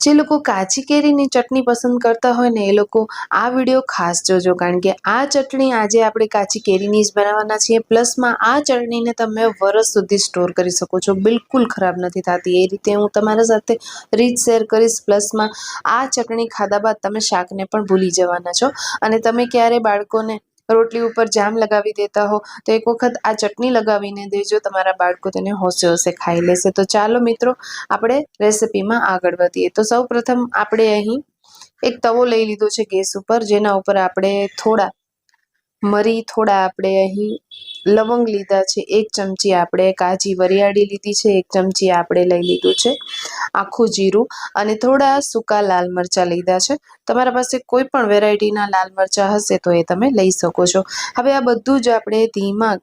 જે લોકો કાચી કેરીની ચટણી પસંદ કરતા હોય ને એ લોકો આ વિડીયો ખાસ જોજો, કારણ કે આ ચટણી આજે આપણે કાચી કેરીની જ બનાવવાના છીએ. પ્લસમાં આ ચટણીને તમે વરસ સુધી સ્ટોર કરી શકો છો, બિલકુલ ખરાબ નથી થતી. એ રીતે હું તમારા સાથે રીત શેર કરીશ. પ્લસમાં આ ચટણી ખાધા બાદ તમે શાકને પણ ભૂલી જવાના છો. અને તમે ક્યારે બાળકોને રોટલી ઉપર જામ લગાવી દેતા હો તો એક વખત આ ચટણી લગાવીને દેજો, તમારા બાળકો તેને હોશે હોશે ખાઈ લેશે. તો ચાલો મિત્રો આપણે રેસિપીમાં આગળ વધીએ. તો સૌ પ્રથમ આપણે અહીં એક તવો લઈ લીધો છે ગેસ ઉપર, જેના ઉપર આપણે થોડા મરી, થોડા આપણે અહીં લવંગ લીધા છે, 1 ચમચી આપણે કાજી વરિયાળી લીધી છે, 1 ચમચી આપણે લઈ લીધું છે આખું જીરું, અને થોડા સૂકા લાલ મરચાં લીધા છે. તમારા પાસે કોઈ પણ વેરાયટીના લાલ મરચાં હશે તો એ તમે લઈ શકો છો. હવે આ બધું જ આપણે ધીમા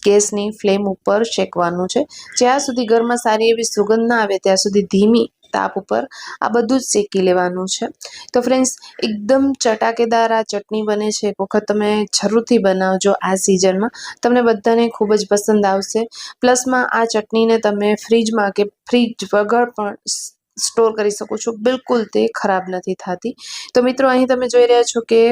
ગેસની ફ્લેમ ઉપર શેકવાનું છે. જ્યાં સુધી ઘરમાં સારી એવી સુગંધ ના આવે ત્યાં સુધી ધીમી તાપ ઉપર આ બધું જ શેકી લેવાનું છે. તો ફ્રેન્ડ્સ, એકદમ ચટાકેદાર આ ચટણી બને છે. એક વખત તમે જરૂરથી બનાવજો આ સિઝનમાં, તમને બધાને ખૂબ જ પસંદ આવશે. પ્લસમાં આ ચટણીને તમે ફ્રીજમાં કે ફ્રીજ વગર પણ સ્ટોર કરી શકો છો, બિલકુલ તે ખરાબ નથી થતી. તો મિત્રો અહીં તમે જોઈ રહ્યા છો કે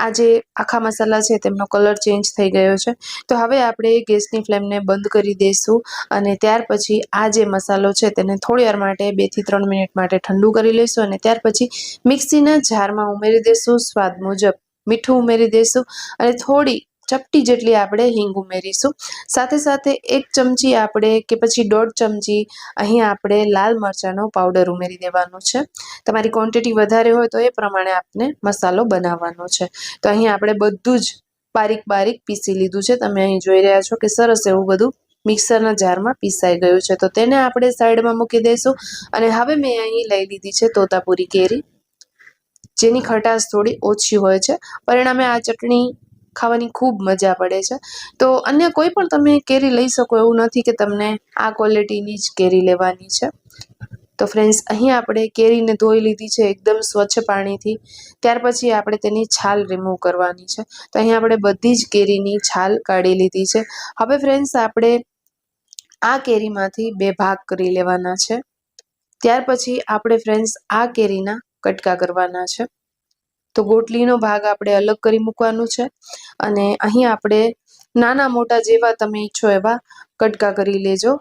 આ જે આખા મસાલા છે તેમનો કલર ચેન્જ થઈ ગયો છે. તો હવે આપણે ગેસની ફ્લેમને બંધ કરી દઈશું અને ત્યાર પછી આ જે મસાલો છે તેને થોડી વાર માટે 2 થી 3 મિનિટ માટે ઠંડુ કરી લઈશું. અને ત્યાર પછી મિક્સીના જારમાં ઉમેરી દઈશું, સ્વાદ મુજબ મીઠું ઉમેરી દઈશું અને થોડી ચપટી જેટલી આપણે હિંગ ઉમેરીશું. સાથે સાથે 1 ચમચી આપણે કે પછી 1.5 ચમચી અહીં આપણે લાલ મરચાંનો પાવડર ઉમેરી દેવાનો છે. તમારી ક્વોન્ટિટી વધારે હોય તો એ પ્રમાણે આપને મસાલો બનાવવાનો છે. તો અહીં આપણે બધું જ બારીક બારીક પીસી લીધું છે. તમે અહીં જોઈ રહ્યા છો કે સરસ એવું બધું મિક્સરના જારમાં પીસાઈ ગયું છે. તો તેને આપણે સાઈડમાં મૂકી દઈશું. અને હવે મેં અહીં લઈ લીધી છે તોતાપુરી કેરી, જેની ખટાશ થોડી ઓછી હોય છે. પરિણામે આ ચટણી ખાવાની ખૂબ મજા પડે છે. તો અન્ય કોઈ પણ તમે કેરી લઈ શકો, એવું નથી કે તમને આ ક્વોલિટીની જ કેરી લેવાની છે. તો ફ્રેન્ડ્સ, અહીં આપણે કેરીને ધોઈ લીધી છે એકદમ સ્વચ્છ પાણીથી. ત્યાર પછી આપણે તેની છાલ રિમૂવ કરવાની છે. તો અહીં આપણે બધી જ કેરીની છાલ કાઢી લીધી છે. હવે ફ્રેન્ડ્સ, આપણે આ કેરીમાંથી 2 ભાગ કરી લેવાના છે. ત્યાર પછી આપણે ફ્રેન્ડ્સ આ કેરીના કટકા કરવાના છે. તો ગોટલીનો ભાગ આપણે અલગ કરી મૂકવાનું છે અને અહીં આપણે નાના મોટા જેવા તમે ઈચ્છો એવા કટકા કરી લેજો.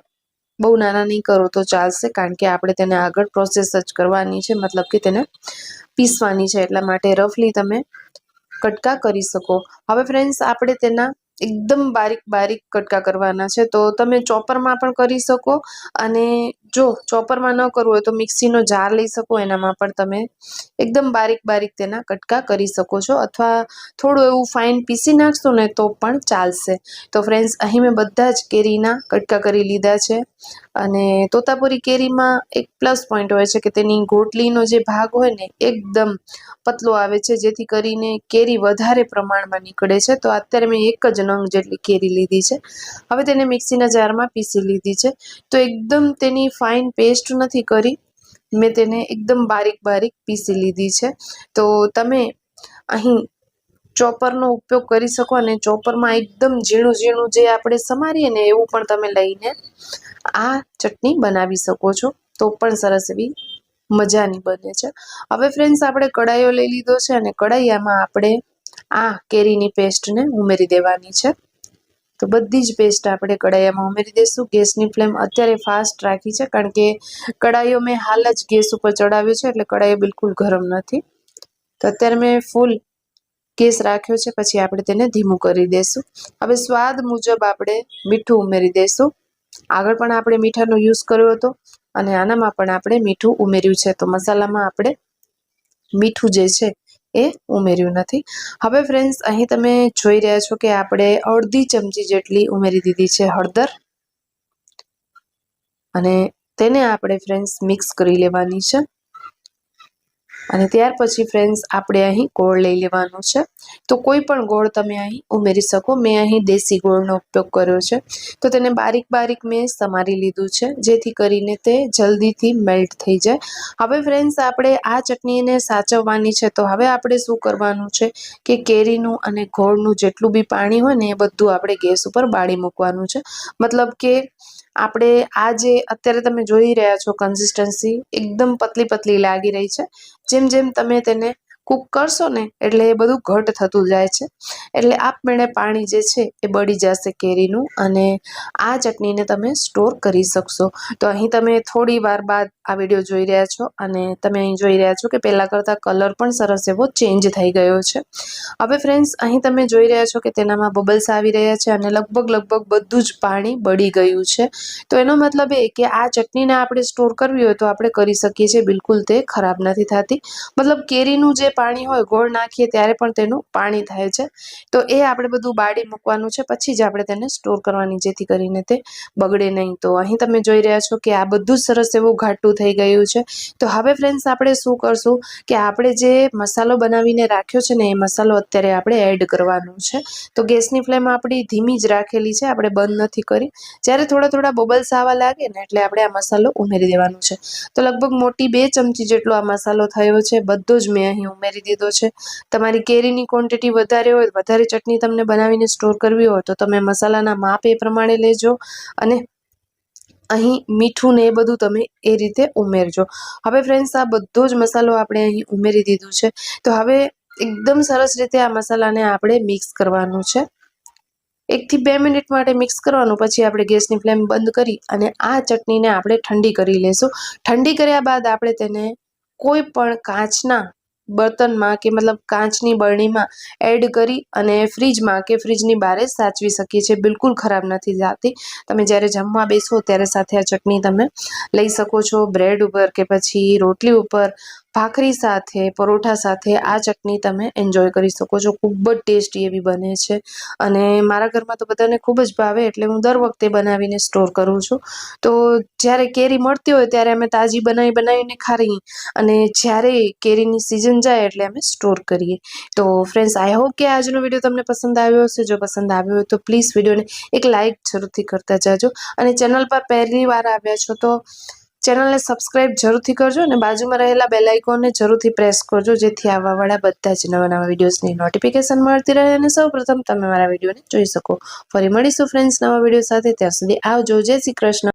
બહુ નાના નહીં કરો તો ચાલશે, કારણ કે આપણે તેને આગળ પ્રોસેસ જ કરવાની છે, મતલબ કે તેને પીસવાની છે. એટલા માટે રફલી તમે કટકા કરી શકો. હવે ફ્રેન્ડ્સ, આપણે તેના એકદમ બારીક બારીક કટકા કરવાના છે. તો તમે ચોપરમાં પણ કરી શકો, અને જો ચોપરમાં ન કરવું હોય તો મિક્સીનો જાર લઈ શકો, એનામાં પણ તમે એકદમ બારીક બારીક તેના કટકા કરી શકો છો, અથવા થોડું એવું ફાઇન પીસી નાખશો ને તો પણ ચાલશે. તો ફ્રેન્ડ્સ, અહીં મેં બધા જ કેરીના કટકા કરી લીધા છે. અને તોતાપુરી કેરીમાં એક પ્લસ પોઈન્ટ હોય છે કે તેની ગોટલીનો જે ભાગ હોય ને એકદમ પતલો આવે છે, જેથી કરીને કેરી વધારે પ્રમાણમાં નીકળે છે. તો અત્યારે મેં 1 જ નંગ જેટલી કેરી લીધી છે. હવે તેને મિક્સીના જારમાં પીસી લીધી છે. તો એકદમ તેની ફાઇન પેસ્ટ નથી કરી, મેં તેને એકદમ બારીક બારીક પીસી લીધી છે. તો તમે અહીં ચોપરનો ઉપયોગ કરી શકો, અને ચોપરમાં એકદમ ઝીણું ઝીણું જે આપણે સમારીએ ને એવું પણ તમે લઈને આ ચટણી બનાવી શકો છો. તો પણ સરસ એવી મજાની બને છે. હવે ફ્રેન્ડ્સ, આપણે કડાઈઓ લઈ લીધો છે અને કડાઈયામાં આપણે આ કેરીની પેસ્ટને ઉમેરી દેવાની છે. તો બધી જ પેસ્ટ આપણે કડાઈયામાં ઉમેરી દઈશું. ગેસની ફ્લેમ અત્યારે ફાસ્ટ રાખી છે, કારણ કે કડાઈઓ મેં હાલ જ ગેસ ઉપર ચડાવ્યો છે, એટલે કડાઈઓ બિલકુલ ગરમ નથી. તો અત્યારે મેં ફૂલ ગેસ રાખ્યો છે, પછી આપણે તેને ધીમું કરી દઈશું. હવે સ્વાદ મુજબ આપણે મીઠું ઉમેરી દઈશું. આગળ પણ આપણે મીઠાનો યુઝ કર્યો હતો અને આનામાં પણ આપણે મીઠું ઉમેર્યું છે. તો મસાલામાં આપણે મીઠું જે છે એ ઉમેર્યું નથી. હવે ફ્રેન્ડ્સ, અહીં તમે જોઈ રહ્યા છો કે આપણે અડધી ચમચી જેટલી ઉમેરી દીધી છે હળદર, અને તેને આપણે ફ્રેન્ડ્સ મિક્સ કરી લેવાની છે. અને ત્યાર પછી ફ્રેન્ડ્સ, આપણે અહીં ગોળ લઈ લેવાનો છે. તો કોઈ પણ ગોળ તમે અહીં ઉમેરી શકો. મેં અહીં દેશી ગોળનો ઉપયોગ કર્યો છે. તો તેને બારીક બારીક મેં સમારી લીધું છે, જેથી કરીને તે જલ્દીથી મેલ્ટ થઈ જાય. હવે ફ્રેન્ડ્સ, આપણે આ ચટણીને સાચવવાની છે. તો હવે આપણે શું કરવાનું છે કે કેરીનું અને ગોળનું જેટલું બી પાણી હોય ને એ બધું આપણે ગેસ ઉપર બાળી મૂકવાનું છે. મતલબ કે આપણે આ જે અત્યારે તમે જોઈ રહ્યા છો કન્સિસ્ટન્સી એકદમ પતલી પતલી લાગી રહી છે. જેમ જેમ તમે તેને કૂક કરશો ને એટલે એ બધું ઘટ થતું જાય છે. એટલે આપમેળે પાણી જે છે એ બળી જશે કેરીનું અને આ ચટણીને તમે સ્ટોર કરી શકશો. તો અહીં તમે થોડી વાર બાદ આ વિડીયો જોઈ રહ્યા છો અને તમે અહીં જોઈ રહ્યા છો કે પહેલાં કરતાં કલર પણ સરસ એવો ચેન્જ થઈ ગયો છે. હવે ફ્રેન્ડ્સ અહીં તમે જોઈ રહ્યા છો કે તેનામાં બબલ્સ આવી રહ્યા છે અને લગભગ બધું જ પાણી બળી ગયું છે. તો એનો મતલબ એ કે આ ચટણીને આપણે સ્ટોર કરવી હોય તો આપણે કરી શકીએ છીએ, બિલકુલ તે ખરાબ નથી થતી. મતલબ કેરીનું જે પાણી હોય ગોળ નાખીએ ત્યારે પણ તેનું પાણી થાય છે. તો એ આપણે બધું બાળી મૂકવાનું છે, પછી જ આપણે તેને સ્ટોર કરવાની, જેથી કરીને તે બગડે નહીં. તો અહીં તમે જોઈ રહ્યા છો કે આ બધું સરસ એવું ઘાટું થઈ ગયું છે. તો હવે ફ્રેન્ડ્સ આપણે શું કરશું કે આપણે જે મસાલો બનાવીને રાખ્યો છે ને એ મસાલો અત્યારે આપણે એડ કરવાનો છે. તો ગેસની ફ્લેમ આપણી ધીમી જ રાખેલી છે, આપણે બંધ નથી કરી. જ્યારે થોડા બબલ્સ આવવા લાગે ને એટલે આપણે આ મસાલો ઉમેરી દેવાનો છે. તો લગભગ મોટી 2 ચમચી જેટલો આ મસાલો થયો છે, બધો જ મેં અહીં ઉમેરી દીધો છે. તમારી કેરીની ક્વોન્ટિટી વધારે હોય, વધારે ચટણી તમને બનાવીને સ્ટોર કરવી હોય તો તમે મસાલાના માપ એ પ્રમાણે લેજો અને અહીં મીઠું ને એ બધું તમે એ રીતે ઉમેરજો. હવે ફ્રેન્ડ્સ આ બધો જ મસાલો આપણે અહીં ઉમેરી દીધું છે. તો હવે એકદમ સરસ રીતે આ મસાલાને આપણે મિક્સ કરવાનું છે. 1 થી 2 મિનિટ માટે મિક્સ કરવાનું, પછી આપણે ગેસની ફ્લેમ બંધ કરી અને આ ચટણીને આપણે ઠંડી કરી લેશું. ઠંડી કર્યા બાદ આપણે તેને કોઈ પણ કાચના બર્તનમાં કે મતલબ કાચની બરણીમાં એડ કરી અને ફ્રીજમાં કે ફ્રીજની બહાર સાચવી શકીએ છીએ. બિલકુલ ખરાબ નથી થતી. તમે જ્યારે જમવા બેસો ત્યારે સાથે આ ચટણી તમે લઈ શકો છો. બ્રેડ ઉપર કે પછી રોટલી ઉપર, ભાખરી સાથે, પરોઠા સાથે આ ચટણી તમે એન્જોય કરી શકો છો. ખૂબ જ ટેસ્ટી એવી બને છે અને મારા ઘરમાં તો બધાને ખૂબ જ ભાવે, એટલે હું દર વખતે બનાવીને સ્ટોર કરું છું. તો જ્યારે કેરી મળતી હોય ત્યારે અમે તાજી બનાવીને ખાઈએ અને જ્યારે કેરીની સિઝન જાય એટલે અમે સ્ટોર કરીએ. તો ફ્રેન્ડ્સ, આઈ હોપ કે આજનો વિડીયો તમને પસંદ આવ્યો હશે. જો પસંદ આવ્યો હોય તો પ્લીઝ વિડીયોને એક લાઇક જરૂરથી કરતા જાજો અને ચેનલ પર પહેલી વાર આવ્યા છો તો ચેનલને સબસ્ક્રાઇબ જરૂરથી કરજો અને બાજુમાં રહેલા બેલ આઇકોનને જરૂરથી પ્રેસ કરજો, જેથી આવવાવાળા બધા જ નવા વિડીયોઝની નોટિફિકેશન મળતી રહે અને સૌપ્રથમ તમે મારા વિડીયોને જોઈ શકો. ફરી મળીશું ફ્રેન્ડ્સ નવા વિડીયો સાથે. ત્યાં સુધી આવજો. જય શ્રી કૃષ્ણ.